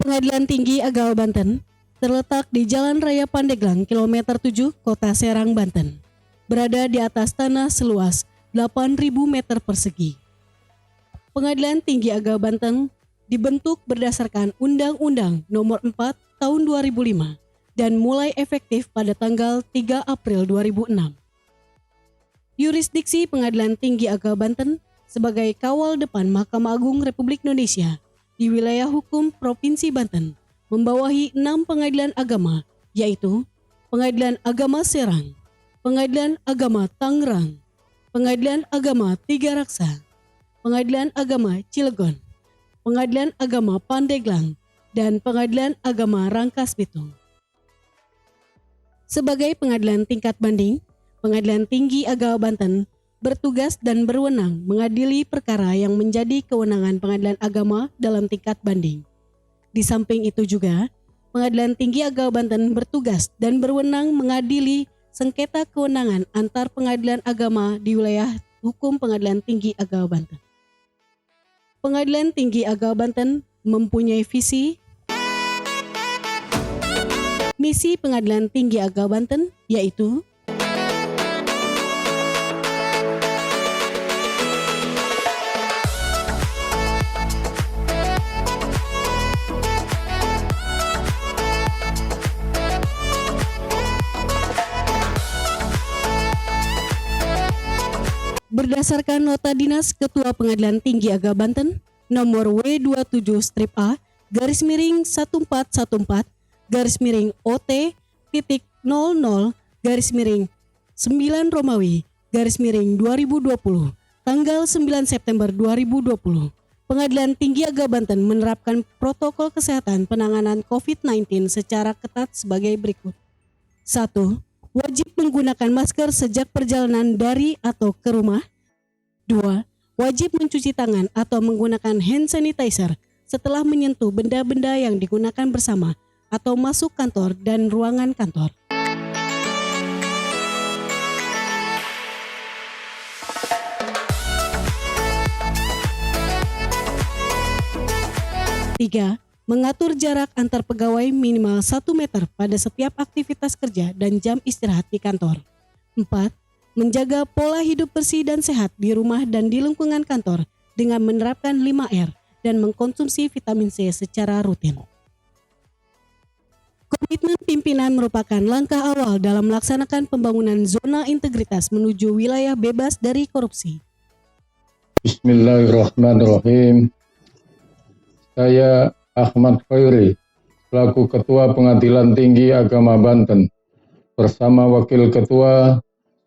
Pengadilan Tinggi Agama Banten terletak di Jalan Raya Pandeglang, kilometer 7, Kota Serang, Banten. Berada di atas tanah seluas 8.000 meter persegi. Pengadilan Tinggi Agama Banten dibentuk berdasarkan Undang-Undang Nomor 4 Tahun 2005 dan mulai efektif pada tanggal 3 April 2006. Yurisdiksi Pengadilan Tinggi Agama Banten sebagai kawal depan Mahkamah Agung Republik Indonesia di wilayah hukum Provinsi Banten membawahi 6 pengadilan agama, yaitu Pengadilan Agama Serang, Pengadilan Agama Tangerang, Pengadilan Agama Tiga Raksa, Pengadilan Agama Cilegon, Pengadilan Agama Pandeglang, dan Pengadilan Agama Rangkas Bitung. Sebagai pengadilan tingkat banding, Pengadilan Tinggi Agama Banten bertugas dan berwenang mengadili perkara yang menjadi kewenangan pengadilan agama dalam tingkat banding. Di samping itu juga, Pengadilan Tinggi Agama Banten bertugas dan berwenang mengadili sengketa kewenangan antar pengadilan agama di wilayah hukum Pengadilan Tinggi Agama Banten. Pengadilan Tinggi Agama Banten mempunyai visi, misi Pengadilan Tinggi Agama Banten yaitu berdasarkan nota dinas Ketua Pengadilan Tinggi Agama Banten nomor W27-A /1414/00/9 tanggal 9 September 2020. Pengadilan Tinggi Agama Banten menerapkan protokol kesehatan penanganan COVID-19 secara ketat sebagai berikut. 1. Wajib menggunakan masker sejak perjalanan dari atau ke rumah. 2. Wajib mencuci tangan atau menggunakan hand sanitizer setelah menyentuh benda-benda yang digunakan bersama atau masuk kantor dan ruangan kantor. 3. Mengatur jarak antar pegawai minimal 1 meter pada setiap aktivitas kerja dan jam istirahat di kantor. 4. Menjaga pola hidup bersih dan sehat di rumah dan di lingkungan kantor dengan menerapkan 5R dan mengkonsumsi vitamin C secara rutin. Komitmen pimpinan merupakan langkah awal dalam melaksanakan pembangunan zona integritas menuju wilayah bebas dari korupsi. Bismillahirrahmanirrahim. Saya Ahmad Khairi, selaku Ketua Pengadilan Tinggi Agama Banten, bersama Wakil Ketua,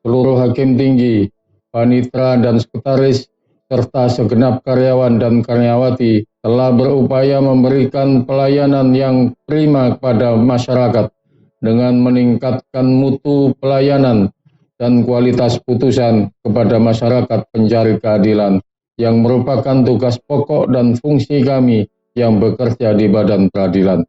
seluruh Hakim Tinggi, Panitra dan Sekretaris, serta segenap karyawan dan karyawati telah berupaya memberikan pelayanan yang prima kepada masyarakat dengan meningkatkan mutu pelayanan dan kualitas putusan kepada masyarakat pencari keadilan yang merupakan tugas pokok dan fungsi kami yang bekerja di Badan Peradilan.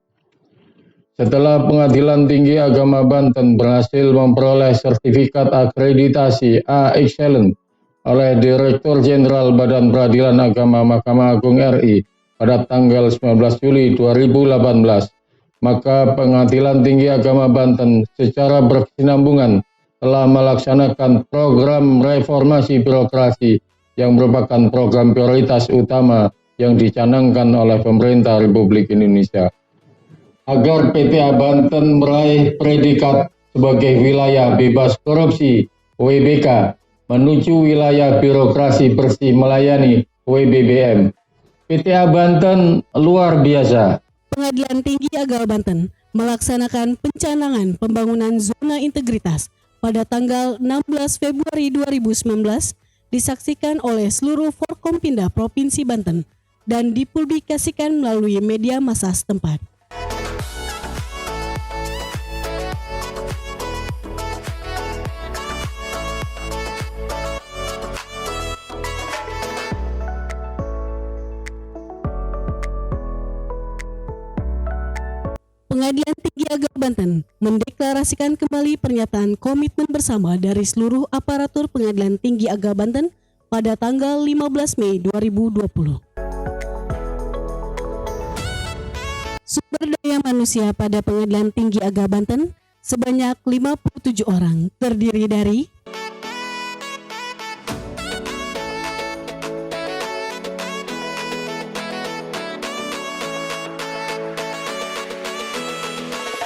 Setelah Pengadilan Tinggi Agama Banten berhasil memperoleh sertifikat akreditasi A Excellent oleh Direktur Jenderal Badan Peradilan Agama Mahkamah Agung RI pada tanggal 19 Juli 2018, maka Pengadilan Tinggi Agama Banten secara berkesinambungan telah melaksanakan program reformasi birokrasi yang merupakan program prioritas utama yang dicanangkan oleh pemerintah Republik Indonesia. Agar PTA Banten meraih predikat sebagai wilayah bebas korupsi WBK menuju wilayah birokrasi bersih melayani WBBM. PTA Banten luar biasa. Pengadilan Tinggi Agama Banten melaksanakan pencanangan pembangunan zona integritas pada tanggal 16 Februari 2019 disaksikan oleh seluruh Forkompinda Provinsi Banten dan dipublikasikan melalui media massa setempat. Pengadilan Tinggi Agama Banten mendeklarasikan kembali pernyataan komitmen bersama dari seluruh aparatur Pengadilan Tinggi Agama Banten pada tanggal 15 Mei 2020. Sumber daya manusia pada Pengadilan Tinggi Agama Banten sebanyak 57 orang, terdiri dari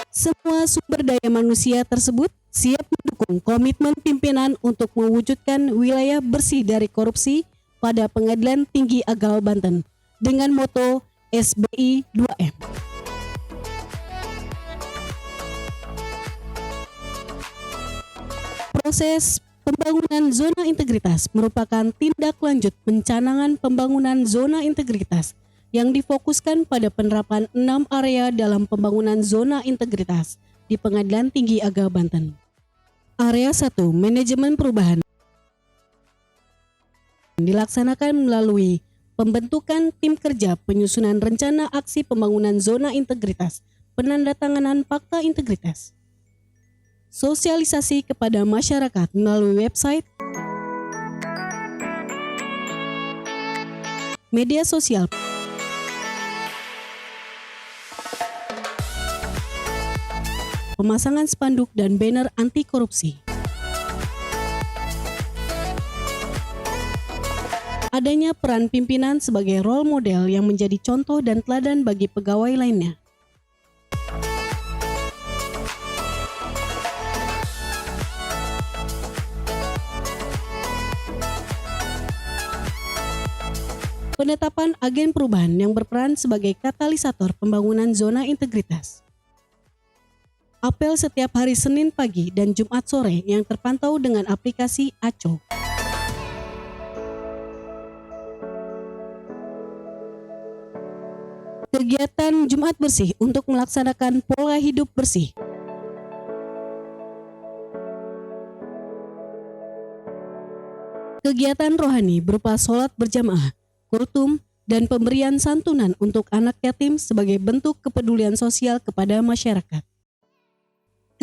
semua sumber daya manusia tersebut siap mendukung komitmen pimpinan untuk mewujudkan wilayah bersih dari korupsi pada Pengadilan Tinggi Agama Banten dengan moto SBI 2M. Proses pembangunan zona integritas merupakan tindak lanjut pencanangan pembangunan zona integritas yang difokuskan pada penerapan 6 area dalam pembangunan zona integritas di Pengadilan Tinggi Agama Banten. Area 1, manajemen perubahan, dilaksanakan melalui pembentukan tim kerja penyusunan rencana aksi pembangunan zona integritas, penandatanganan fakta integritas, sosialisasi kepada masyarakat melalui website, media sosial, pemasangan spanduk dan banner anti korupsi. Adanya peran pimpinan sebagai role model yang menjadi contoh dan teladan bagi pegawai lainnya. Penetapan agen perubahan yang berperan sebagai katalisator pembangunan zona integritas. Apel setiap hari Senin pagi dan Jumat sore yang terpantau dengan aplikasi ACO. Kegiatan Jumat Bersih untuk melaksanakan pola hidup bersih. Kegiatan rohani berupa sholat berjamaah, kurtum, dan pemberian santunan untuk anak yatim sebagai bentuk kepedulian sosial kepada masyarakat.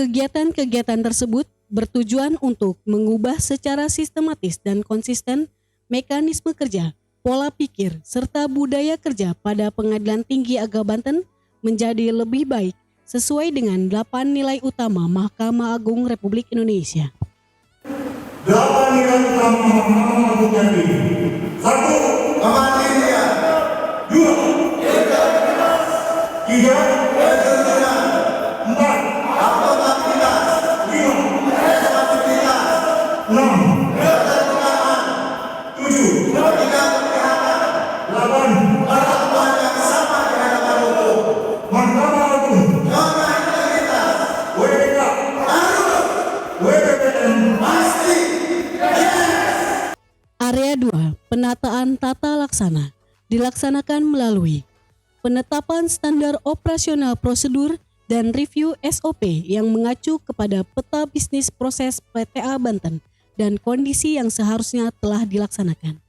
Kegiatan-kegiatan tersebut bertujuan untuk mengubah secara sistematis dan konsisten mekanisme kerja, pola pikir, serta budaya kerja pada Pengadilan Tinggi Agama Banten menjadi lebih baik sesuai dengan 8 nilai utama Mahkamah Agung Republik Indonesia. 8 nilai utama Mahkamah Agung RI. 1. Kemandirian. 2. Integritas. 3. Kejujuran. 4. Akuntabilitas. 5. Responsabilitas. 6. Keterbukaan. 7. Etika keberpihakan. 8. Perlakuan yang sama di hadapan hukum. Mahkamah Agung. Zona integritas. WPK. Harus. WPPN. Pasti. Area 2, penataan tata laksana, dilaksanakan melalui penetapan standar operasional prosedur dan review SOP yang mengacu kepada peta bisnis proses PTA Banten dan kondisi yang seharusnya telah dilaksanakan.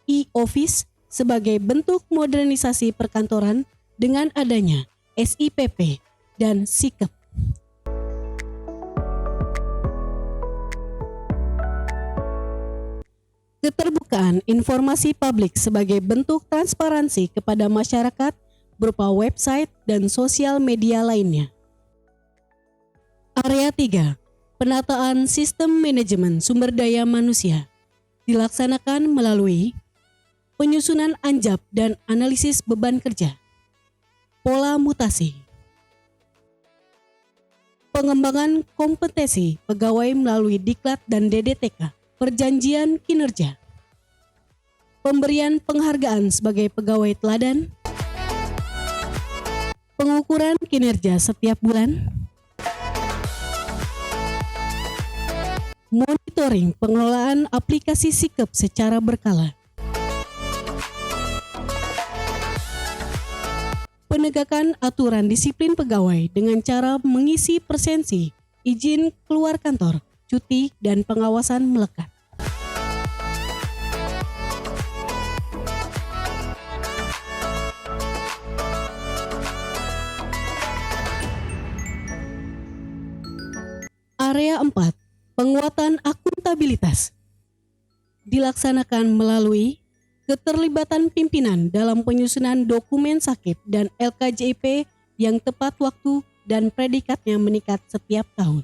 E-Office sebagai bentuk modernisasi perkantoran dengan adanya SIPP dan SIKEP. Keterbukaan informasi publik sebagai bentuk transparansi kepada masyarakat berupa website dan sosial media lainnya. Area 3, penataan sistem manajemen sumber daya manusia, dilaksanakan melalui penyusunan anjab dan analisis beban kerja, pola mutasi, pengembangan kompetensi pegawai melalui Diklat dan DDTK, perjanjian kinerja, pemberian penghargaan sebagai pegawai teladan, pengukuran kinerja setiap bulan, monitoring pengelolaan aplikasi SIKEP secara berkala, penegakan aturan disiplin pegawai dengan cara mengisi presensi, izin keluar kantor, cuti, dan pengawasan melekat. Area 4, penguatan akuntabilitas, dilaksanakan melalui keterlibatan pimpinan dalam penyusunan dokumen sakit dan LKJP yang tepat waktu dan predikatnya meningkat setiap tahun.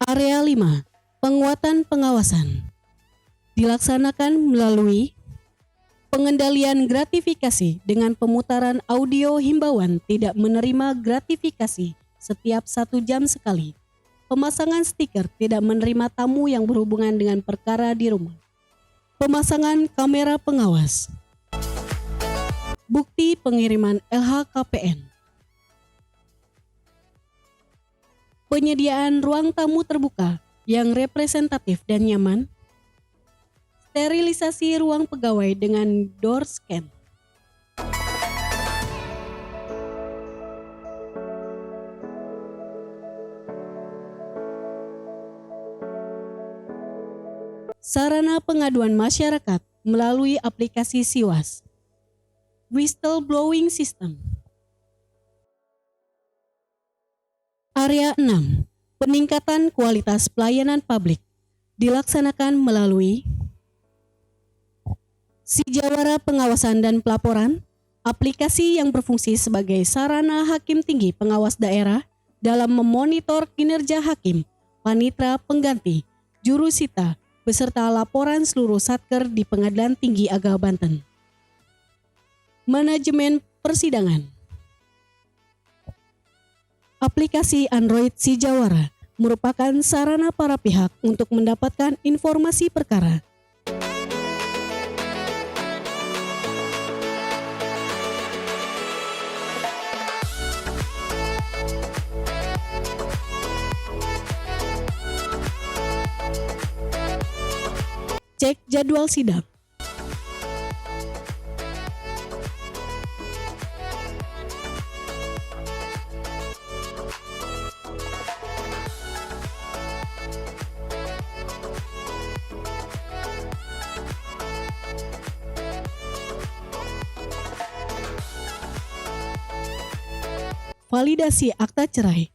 Area 5. Penguatan pengawasan dilaksanakan melalui pengendalian gratifikasi dengan pemutaran audio himbauan tidak menerima gratifikasi setiap 1 jam sekali. Pemasangan stiker tidak menerima tamu yang berhubungan dengan perkara di rumah. Pemasangan kamera pengawas. Bukti pengiriman LHKPN. Penyediaan ruang tamu terbuka yang representatif dan nyaman. Sterilisasi ruang pegawai dengan door scan. Sarana pengaduan masyarakat melalui aplikasi Siwas. Whistleblowing System. Area 6. Peningkatan kualitas pelayanan publik dilaksanakan melalui Sijawara Pengawasan dan Pelaporan, aplikasi yang berfungsi sebagai sarana hakim tinggi pengawas daerah dalam memonitor kinerja hakim, panitra pengganti, jurusita, beserta laporan seluruh satker di Pengadilan Tinggi Agama Banten. Manajemen persidangan. Aplikasi Android Sijawara merupakan sarana para pihak untuk mendapatkan informasi perkara. Cek jadwal sidang. Validasi akta cerai.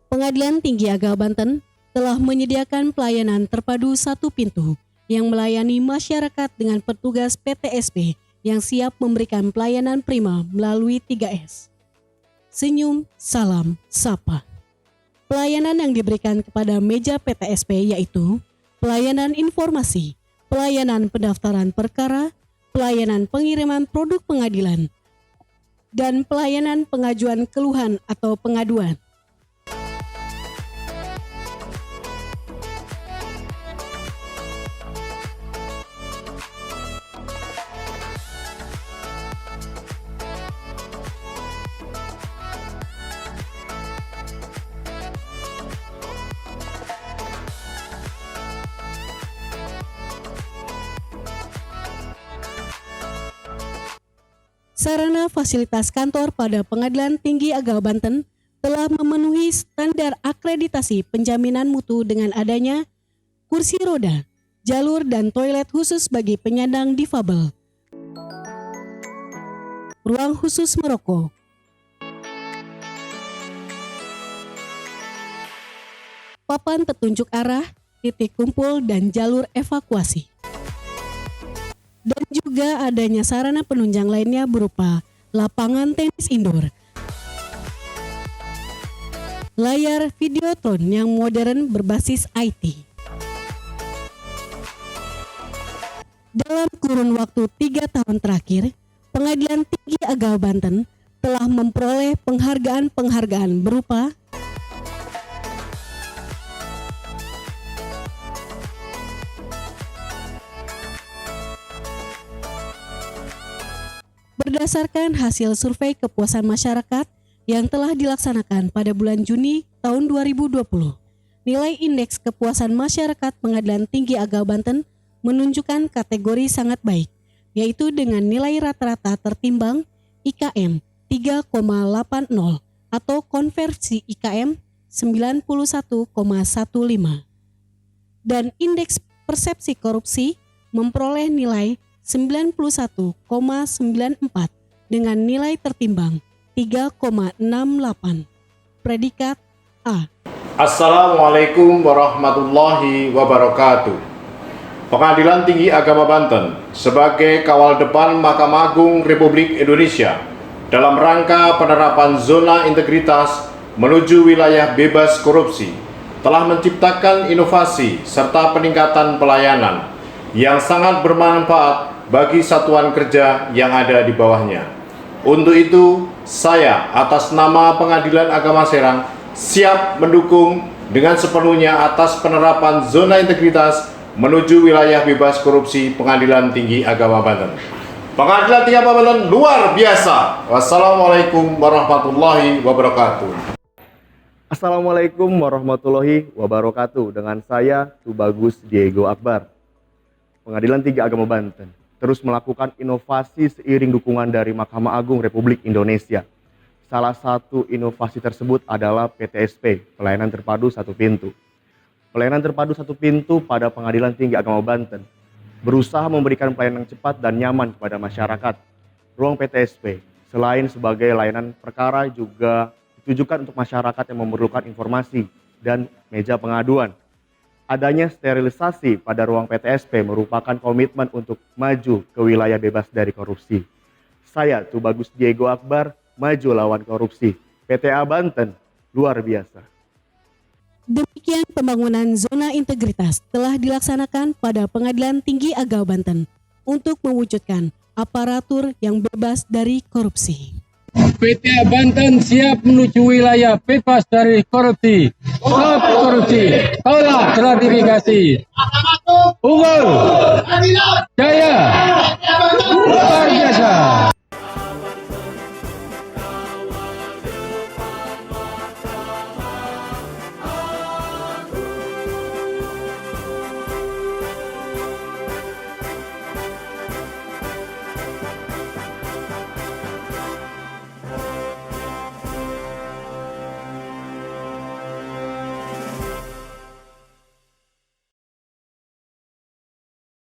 Pengadilan Tinggi Agama Banten telah menyediakan pelayanan terpadu satu pintu yang melayani masyarakat dengan petugas PTSP yang siap memberikan pelayanan prima melalui 3S. Senyum, salam, sapa. Pelayanan yang diberikan kepada meja PTSP yaitu pelayanan informasi, pelayanan pendaftaran perkara, pelayanan pengiriman produk pengadilan, dan pelayanan pengajuan keluhan atau pengaduan. Sarana fasilitas kantor pada Pengadilan Tinggi Agama Banten telah memenuhi standar akreditasi penjaminan mutu dengan adanya kursi roda, jalur dan toilet khusus bagi penyandang difabel, ruang khusus merokok, papan petunjuk arah, titik kumpul dan jalur evakuasi. Dan juga adanya sarana penunjang lainnya berupa lapangan tenis indoor, layar videotron yang modern berbasis IT. Dalam kurun waktu 3 tahun terakhir, Pengadilan Tinggi Agama Banten telah memperoleh penghargaan-penghargaan berupa berdasarkan hasil survei kepuasan masyarakat yang telah dilaksanakan pada bulan Juni tahun 2020, nilai indeks kepuasan masyarakat Pengadilan Tinggi Agama Banten menunjukkan kategori sangat baik, yaitu dengan nilai rata-rata tertimbang IKM 3,80 atau konversi IKM 91,15. Dan indeks persepsi korupsi memperoleh nilai 91,94 dengan nilai tertimbang 3,68. Predikat A. Assalamualaikum warahmatullahi wabarakatuh. Pengadilan Tinggi Agama Banten sebagai kawal depan Mahkamah Agung Republik Indonesia dalam rangka penerapan zona integritas menuju wilayah bebas korupsi telah menciptakan inovasi serta peningkatan pelayanan yang sangat bermanfaat bagi satuan kerja yang ada di bawahnya. Untuk itu, saya atas nama Pengadilan Agama Serang siap mendukung dengan sepenuhnya atas penerapan zona integritas menuju wilayah bebas korupsi Pengadilan Tinggi Agama Banten. Pengadilan Tinggi Agama Banten luar biasa. Wassalamualaikum warahmatullahi wabarakatuh. Assalamualaikum warahmatullahi wabarakatuh. Dengan saya Tubagus Diego Akbar. Pengadilan Tinggi Agama Banten terus melakukan inovasi seiring dukungan dari Mahkamah Agung Republik Indonesia. Salah satu inovasi tersebut adalah PTSP, Pelayanan Terpadu Satu Pintu. Pelayanan Terpadu Satu Pintu pada Pengadilan Tinggi Agama Banten berusaha memberikan pelayanan cepat dan nyaman kepada masyarakat. Ruang PTSP selain sebagai layanan perkara juga ditujukan untuk masyarakat yang memerlukan informasi dan meja pengaduan. Adanya sterilisasi pada ruang PTSP merupakan komitmen untuk maju ke wilayah bebas dari korupsi. Saya Tubagus Diego Akbar, maju lawan korupsi. PTA Banten, luar biasa. Demikian pembangunan zona integritas telah dilaksanakan pada Pengadilan Tinggi Agama Banten untuk mewujudkan aparatur yang bebas dari korupsi. PTA Banten siap menuju wilayah bebas dari korupsi. Stop korupsi, tolak gratifikasi. Unggul, jaya, luar biasa.